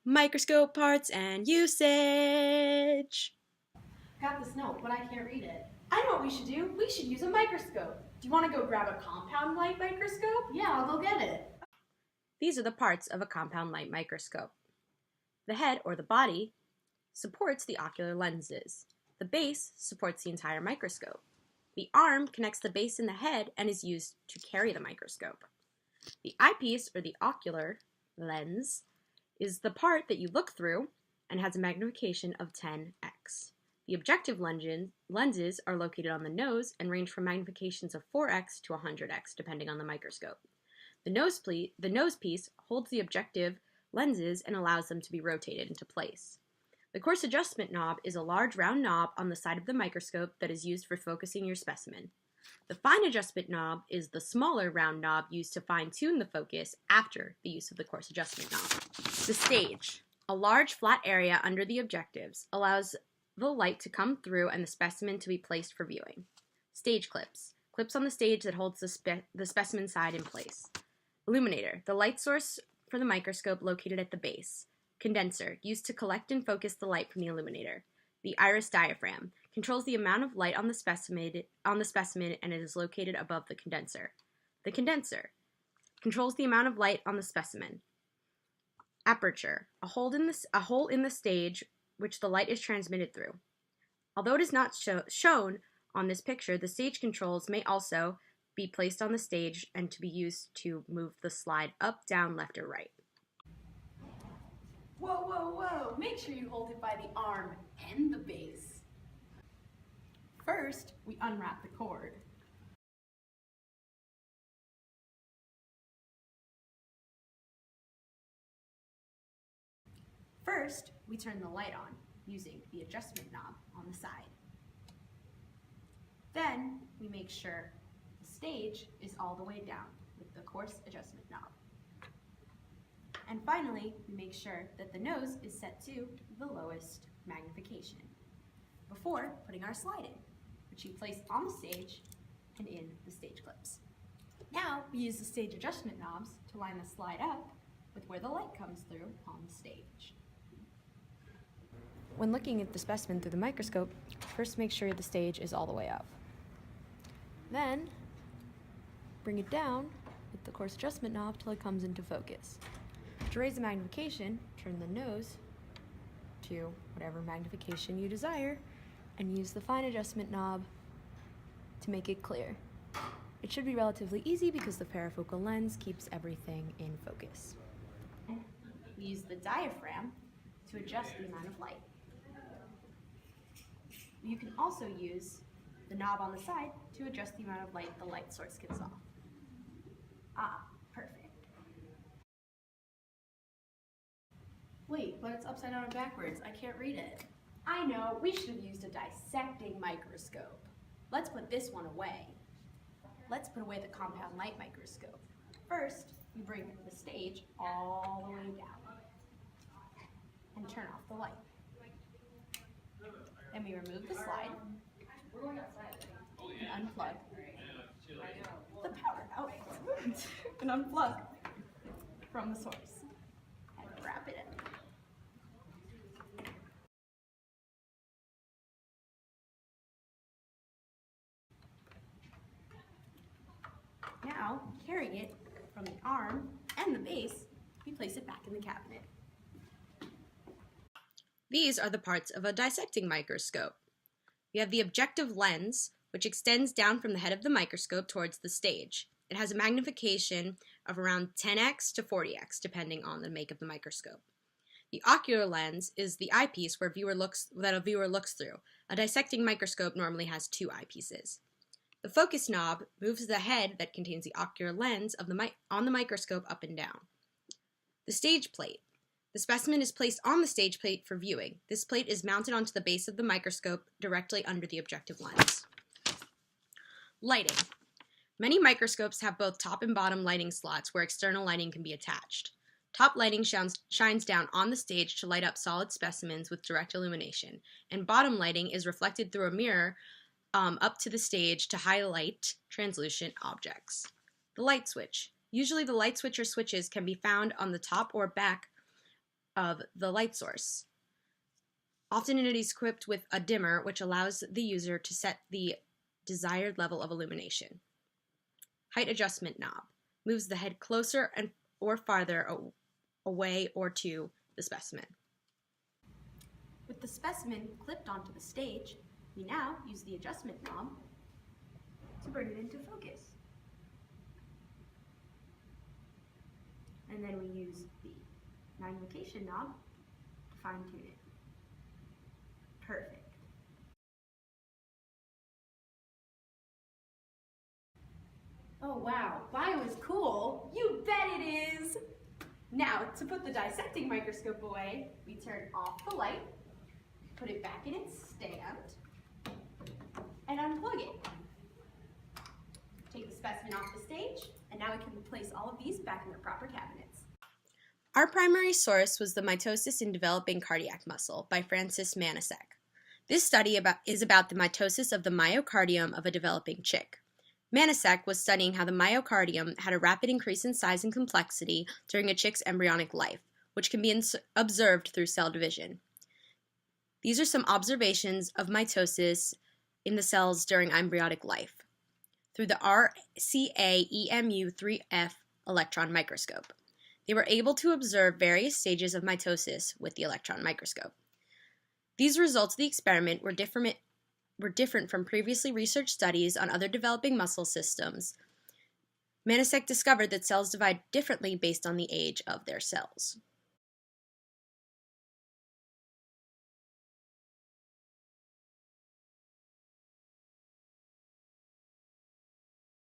Microscope parts and usage. Got this note, but I can't read it. I know what we should do. We should use a microscope. Do you want to go grab a compound light microscope? Yeah, I'll go get it. These are the parts of a compound light microscope. The head, or the body, supports the ocular lenses. The base supports the entire microscope. The arm connects the base and the head and is used to carry the microscope. The eyepiece, or the ocular lens, is the part that you look through and has a magnification of 10x. The objective lenses are located on the nose and range from magnifications of 4x to 100x depending on the microscope. The nose piece holds the objective lenses and allows them to be rotated into place. The coarse adjustment knob is a large round knob on the side of the microscope that is used for focusing your specimen. The fine adjustment knob is the smaller round knob used to fine-tune the focus after the use of the coarse adjustment knob. The stage, a large flat area under the objectives, allows the light to come through and the specimen to be placed for viewing. Stage clips, clips on the stage that holds the specimen side in place. Illuminator, the light source for the microscope located at the base. Condenser, used to collect and focus the light from the illuminator. The iris diaphragm, controls the amount of light on the specimen and it is located above the condenser. The condenser controls the amount of light on the specimen. Aperture, a hole in the stage which the light is transmitted through. Although it is not shown on this picture, the stage controls may also be placed on the stage and to be used to move the slide up, down, left, or right. Whoa, whoa, whoa! Make sure you hold it by the arm and the base. First, we unwrap the cord. First, we turn the light on using the adjustment knob on the side. Then, we make sure the stage is all the way down with the coarse adjustment knob. And finally, we make sure that the nose is set to the lowest magnification before putting our slide in, which you place on the stage and in the stage clips. Now, we use the stage adjustment knobs to line the slide up with where the light comes through on the stage. When looking at the specimen through the microscope, first make sure the stage is all the way up. Then, bring it down with the coarse adjustment knob till it comes into focus. To raise the magnification, turn the nose to whatever magnification you desire and use the fine adjustment knob to make it clear. It should be relatively easy because the parafocal lens keeps everything in focus. We use the diaphragm to adjust the amount of light. You can also use the knob on the side to adjust the amount of light the light source gives off. Ah, perfect. Wait, but it's upside down and backwards. I can't read it. I know, we should have used a dissecting microscope. Let's put this one away. Let's put away the compound light microscope. First, we bring the stage all the way down and turn off the light. Then we remove the slide and unplug the power output and unplug from the source and wrap it in. Now, carrying it from the arm and the base, we place it back in the cabinet. These are the parts of a dissecting microscope. We have the objective lens, which extends down from the head of the microscope towards the stage. It has a magnification of around 10x to 40x, depending on the make of the microscope. The ocular lens is the eyepiece that a viewer looks through. A dissecting microscope normally has two eyepieces. The focus knob moves the head that contains the ocular lens on the microscope up and down. The stage plate. The specimen is placed on the stage plate for viewing. This plate is mounted onto the base of the microscope directly under the objective lens. Lighting. Many microscopes have both top and bottom lighting slots where external lighting can be attached. Top lighting shines down on the stage to light up solid specimens with direct illumination, and bottom lighting is reflected through a mirror up to the stage to highlight translucent objects. The light switch. Usually the light switch or switches can be found on the top or back of the light source. Often it is equipped with a dimmer, which allows the user to set the desired level of illumination. Height adjustment knob moves the head closer or farther away or to the specimen. With the specimen clipped onto the stage, we now use the adjustment knob to bring it into focus. And then we use the magnification knob to fine-tune it. Perfect. Oh wow, bio is cool. You bet it is. Now, to put the dissecting microscope away, we turn off the light, put it back in its stand, and unplug it. Take the specimen off the stage, and now we can place all of these back in their proper cabinets. Our primary source was the Mitosis in Developing Cardiac Muscle by Francis Manasek. This study is about the mitosis of the myocardium of a developing chick. Manasek was studying how the myocardium had a rapid increase in size and complexity during a chick's embryonic life, which can be observed through cell division. These are some observations of mitosis in the cells during embryonic life through the RCA-EMU-3F electron microscope. They were able to observe various stages of mitosis with the electron microscope. These results of the experiment were different from previously researched studies on other developing muscle systems. Manasek discovered that cells divide differently based on the age of their cells.